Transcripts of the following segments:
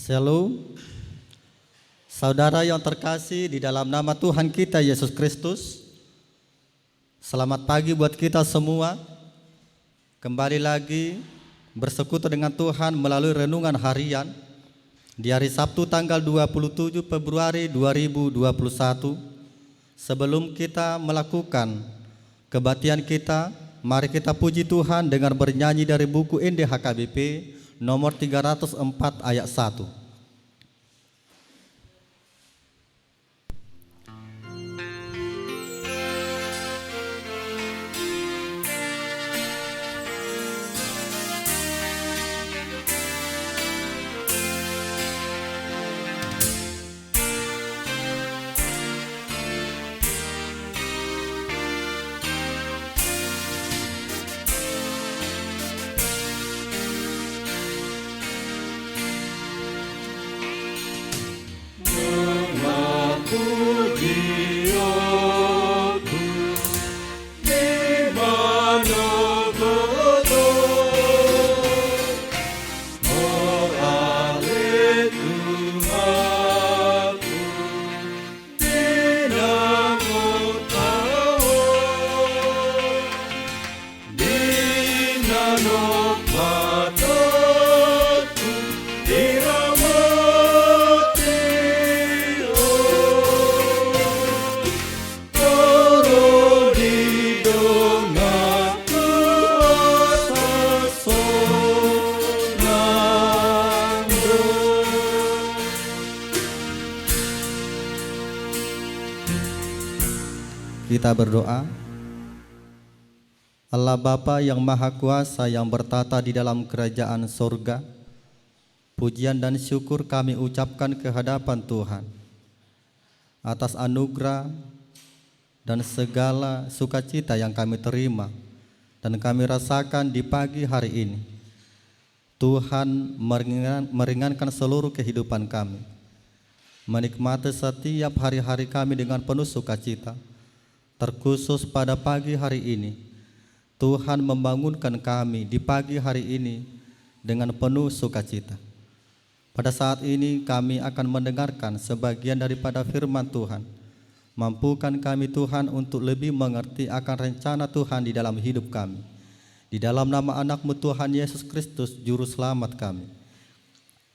Shalom, saudara yang terkasih di dalam nama Tuhan kita Yesus Kristus. Selamat pagi buat kita semua. Kembali lagi bersekutu dengan Tuhan melalui renungan harian di hari Sabtu tanggal 27 Februari 2021. Sebelum kita melakukan kebaktian kita, mari kita puji Tuhan dengan bernyanyi dari buku NDHKBP nomor 304 ayat 1. Kita berdoa. Allah Bapa yang Maha Kuasa yang bertata di dalam kerajaan sorga, pujian dan syukur kami ucapkan ke hadapan Tuhan atas anugerah dan segala sukacita yang kami terima dan kami rasakan di pagi hari ini. Tuhan meringankan seluruh kehidupan kami, menikmati setiap hari-hari kami dengan penuh sukacita. Terkhusus pada pagi hari ini, Tuhan membangunkan kami di pagi hari ini dengan penuh sukacita. Pada saat ini kami akan mendengarkan sebagian daripada firman Tuhan. Mampukan kami Tuhan untuk lebih mengerti akan rencana Tuhan di dalam hidup kami. Di dalam nama anak-Mu Tuhan Yesus Kristus, Juru Selamat kami.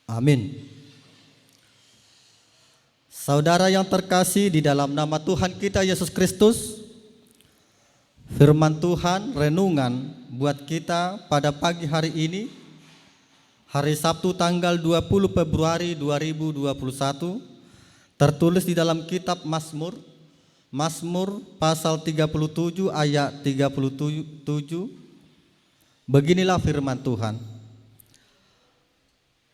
Amin. Saudara yang terkasih di dalam nama Tuhan kita Yesus Kristus, firman Tuhan renungan buat kita pada pagi hari ini, hari Sabtu tanggal 20 Februari 2021, tertulis di dalam kitab Mazmur pasal 37 ayat 37. Beginilah firman Tuhan.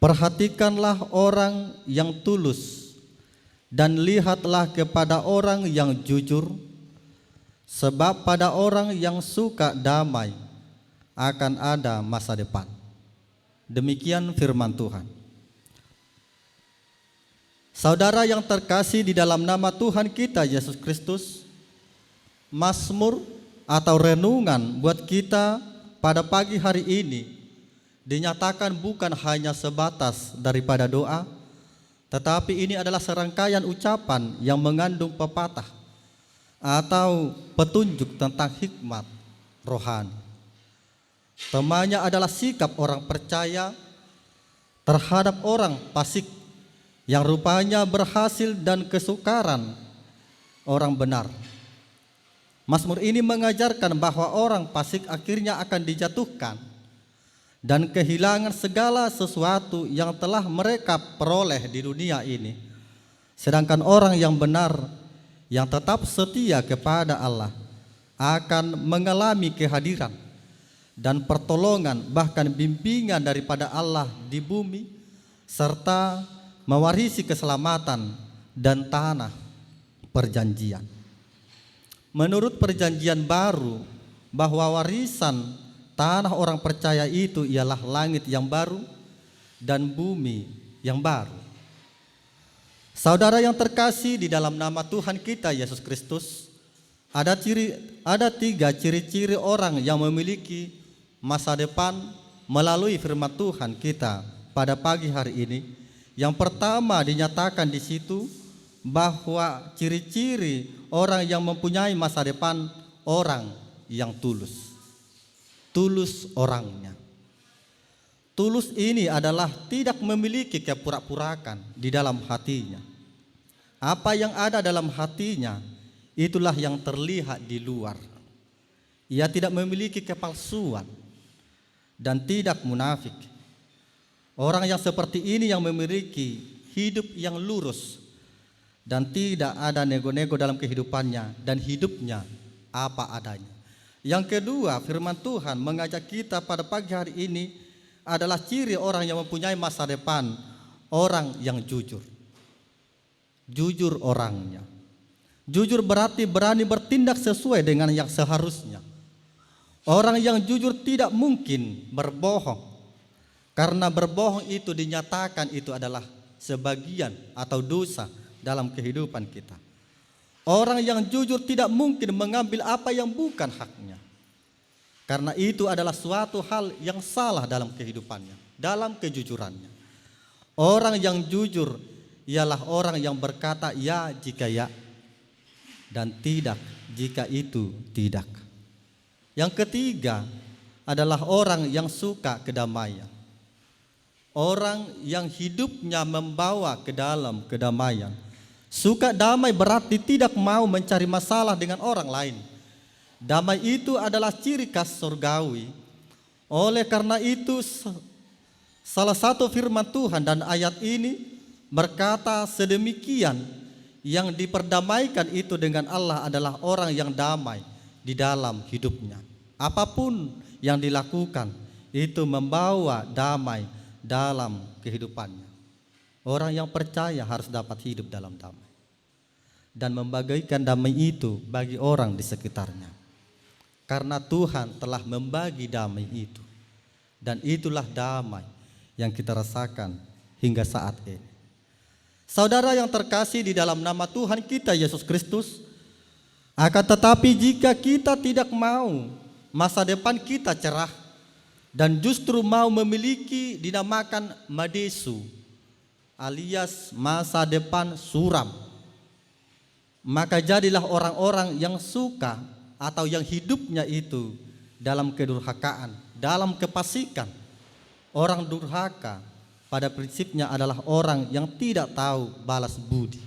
Perhatikanlah orang yang tulus dan lihatlah kepada orang yang jujur, sebab pada orang yang suka damai akan ada masa depan. Demikian firman Tuhan. Saudara yang terkasih di dalam nama Tuhan kita Yesus Kristus, Mazmur atau renungan buat kita pada pagi hari ini dinyatakan bukan hanya sebatas daripada doa, tetapi ini adalah serangkaian ucapan yang mengandung pepatah atau petunjuk tentang hikmat rohani. Temanya adalah sikap orang percaya terhadap orang fasik yang rupanya berhasil dan kesukaran orang benar. Mazmur ini mengajarkan bahwa orang fasik akhirnya akan dijatuhkan dan kehilangan segala sesuatu yang telah mereka peroleh di dunia ini. Sedangkan orang yang benar, yang tetap setia kepada Allah, akan mengalami kehadiran dan pertolongan bahkan bimbingan daripada Allah di bumi, serta mewarisi keselamatan dan tanah perjanjian. Menurut perjanjian baru, bahwa warisan tanah orang percaya itu ialah langit yang baru dan bumi yang baru. Saudara yang terkasih di dalam nama Tuhan kita Yesus Kristus, ada 3 ciri-ciri orang yang memiliki masa depan melalui firman Tuhan kita pada pagi hari ini, Yang pertama dinyatakan di situ bahwa ciri-ciri orang yang mempunyai masa depan, orang yang tulus. Tulus orangnya. Tulus ini adalah tidak memiliki kepura-purakan di dalam hatinya. Apa yang ada dalam hatinya, itulah yang terlihat di luar. Ia tidak memiliki kepalsuan dan tidak munafik. Orang yang seperti ini yang memiliki hidup yang lurus dan tidak ada nego-nego dalam kehidupannya dan hidupnya apa adanya. Yang kedua, firman Tuhan mengajak kita pada pagi hari ini adalah ciri orang yang mempunyai masa depan, orang yang jujur. Jujur orangnya. Jujur berarti berani bertindak sesuai dengan yang seharusnya. Orang yang jujur tidak mungkin berbohong. Karena berbohong itu dinyatakan itu adalah sebagian atau dosa dalam kehidupan kita. Orang yang jujur tidak mungkin mengambil apa yang bukan haknya. Karena itu adalah suatu hal yang salah dalam kehidupannya, dalam kejujurannya. Orang yang jujur ialah orang yang berkata ya jika ya dan tidak jika itu tidak. Yang ketiga adalah orang yang suka kedamaian. Orang yang hidupnya membawa ke dalam kedamaian. Suka damai berarti tidak mau mencari masalah dengan orang lain. Damai itu adalah ciri khas surgawi. Oleh karena itu salah satu firman Tuhan dan ayat ini berkata sedemikian, yang diperdamaikan itu dengan Allah adalah orang yang damai di dalam hidupnya. Apapun yang dilakukan itu membawa damai dalam kehidupannya. Orang yang percaya harus dapat hidup dalam damai dan membagikan damai itu bagi orang di sekitarnya. Karena Tuhan telah membagi damai itu, dan itulah damai yang kita rasakan hingga saat ini. Saudara yang terkasih di dalam nama Tuhan kita Yesus Kristus, akan tetapi jika kita tidak mau masa depan kita cerah dan justru mau memiliki dinamakan madesu alias masa depan suram, maka jadilah orang-orang yang suka atau yang hidupnya itu dalam kedurhakaan, dalam kefasikan. Orang durhaka pada prinsipnya adalah orang yang tidak tahu balas budi.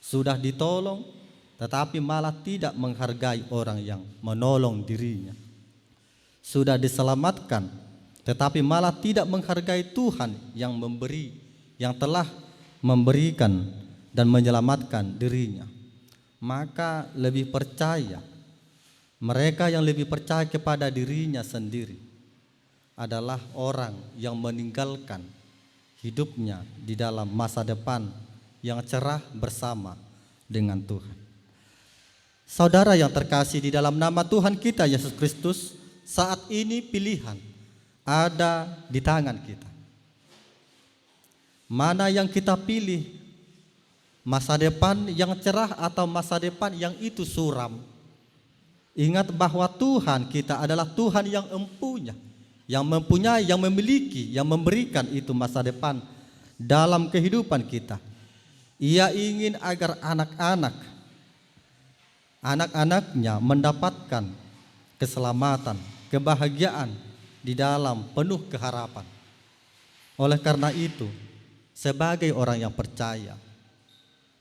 Sudah ditolong tetapi malah tidak menghargai orang yang menolong dirinya. Sudah diselamatkan tetapi malah tidak menghargai Tuhan yang memberi, yang telah memberikan dan menyelamatkan dirinya. Maka lebih percaya, mereka yang lebih percaya kepada dirinya sendiri adalah orang yang meninggalkan hidupnya di dalam masa depan yang cerah bersama dengan Tuhan. Saudara yang terkasih di dalam nama Tuhan kita Yesus Kristus, saat ini pilihan ada di tangan kita. Mana yang kita pilih? Masa depan yang cerah atau masa depan yang itu suram? Ingat bahwa Tuhan kita adalah Tuhan yang empunya, yang mempunyai, yang memiliki, yang memberikan itu masa depan dalam kehidupan kita. Ia ingin agar anak-anaknya mendapatkan keselamatan, kebahagiaan di dalam penuh keharapan. Oleh karena itu, sebagai orang yang percaya,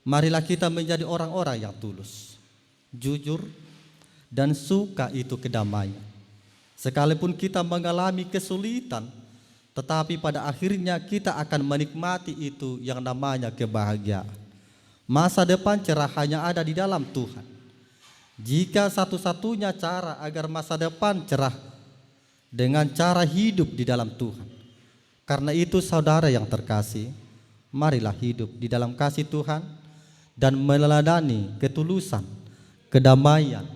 marilah kita menjadi orang-orang yang tulus, jujur, dan suka itu kedamaian. Sekalipun kita mengalami kesulitan, tetapi pada akhirnya kita akan menikmati itu yang namanya kebahagiaan. Masa depan cerah hanya ada di dalam Tuhan. Jika satu-satunya cara agar masa depan cerah dengan cara hidup di dalam Tuhan. Karena itu saudara yang terkasih, marilah hidup di dalam kasih Tuhan dan meneladani ketulusan, kedamaian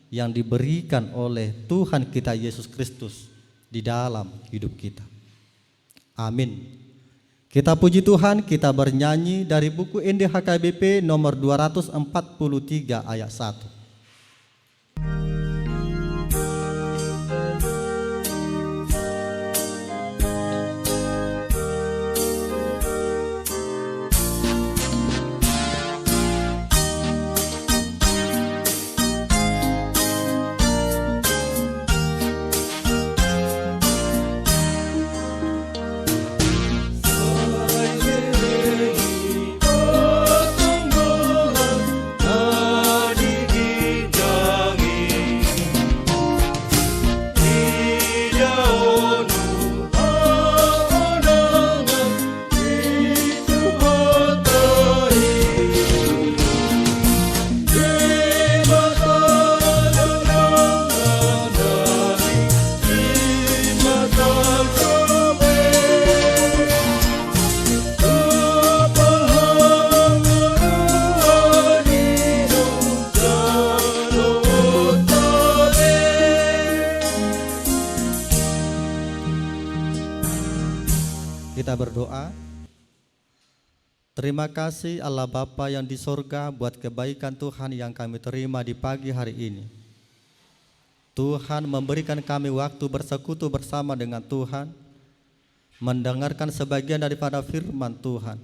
yang diberikan oleh Tuhan kita Yesus Kristus di dalam hidup kita. Amin. Kita puji Tuhan, kita bernyanyi dari buku NDHKBP nomor 243 ayat 1. Kita berdoa. Terima kasih Allah Bapa yang di sorga buat kebaikan Tuhan yang kami terima di pagi hari ini. Tuhan memberikan kami waktu bersekutu bersama dengan Tuhan, mendengarkan sebagian daripada firman Tuhan,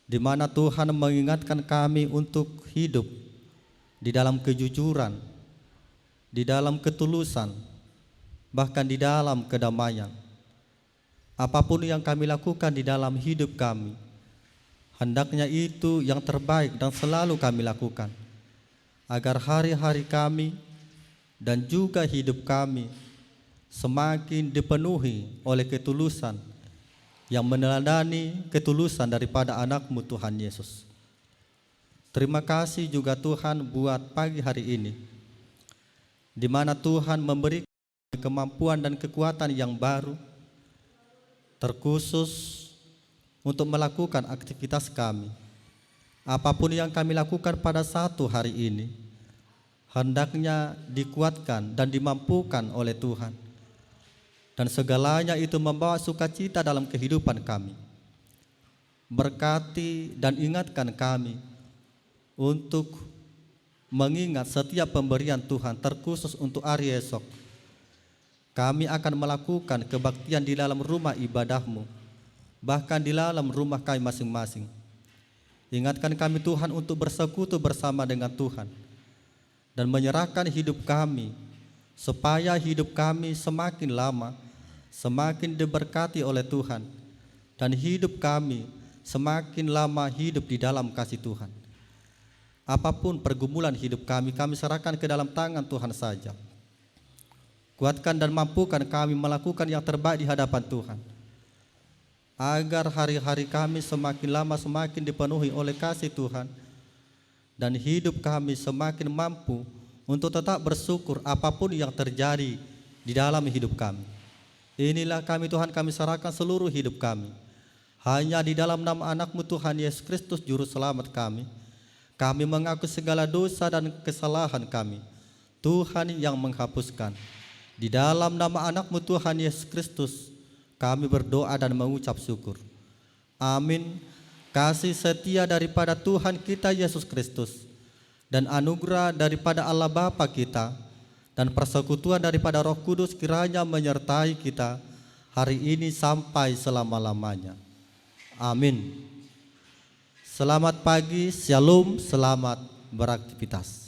di mana Tuhan mengingatkan kami untuk hidup di dalam kejujuran, di dalam ketulusan, bahkan di dalam kedamaian. Apapun yang kami lakukan di dalam hidup kami, hendaknya itu yang terbaik dan selalu kami lakukan, agar hari-hari kami dan juga hidup kami semakin dipenuhi oleh ketulusan yang meneladani ketulusan daripada anak-Mu Tuhan Yesus. Terima kasih juga Tuhan buat pagi hari ini, di mana Tuhan memberi kemampuan dan kekuatan yang baru, terkhusus untuk melakukan aktivitas kami. Apapun yang kami lakukan pada satu hari ini, hendaknya dikuatkan dan dimampukan oleh Tuhan. Dan segalanya itu membawa sukacita dalam kehidupan kami. Berkati dan ingatkan kami untuk mengingat setiap pemberian Tuhan, terkhusus untuk hari esok. Kami akan melakukan kebaktian di dalam rumah ibadah-Mu, bahkan di dalam rumah kami masing-masing. Ingatkan kami Tuhan untuk bersekutu bersama dengan Tuhan dan menyerahkan hidup kami, supaya hidup kami semakin lama semakin diberkati oleh Tuhan, dan hidup kami semakin lama hidup di dalam kasih Tuhan. Apapun pergumulan hidup kami, kami serahkan ke dalam tangan Tuhan saja. Kuatkan dan mampukan kami melakukan yang terbaik di hadapan Tuhan, agar hari-hari kami semakin lama semakin dipenuhi oleh kasih Tuhan, dan hidup kami semakin mampu untuk tetap bersyukur apapun yang terjadi di dalam hidup kami. Inilah kami Tuhan, kami serahkan seluruh hidup kami. Hanya di dalam nama anak-Mu Tuhan Yesus Kristus Juru Selamat kami mengaku segala dosa dan kesalahan kami. Tuhan yang menghapuskan. Di dalam nama anak-Mu Tuhan Yesus Kristus kami berdoa dan mengucap syukur. Amin. Kasih setia daripada Tuhan kita Yesus Kristus, dan anugerah daripada Allah Bapa kita, dan persekutuan daripada Roh Kudus kiranya menyertai kita hari ini sampai selama-lamanya. Amin. Selamat pagi, shalom, selamat beraktivitas.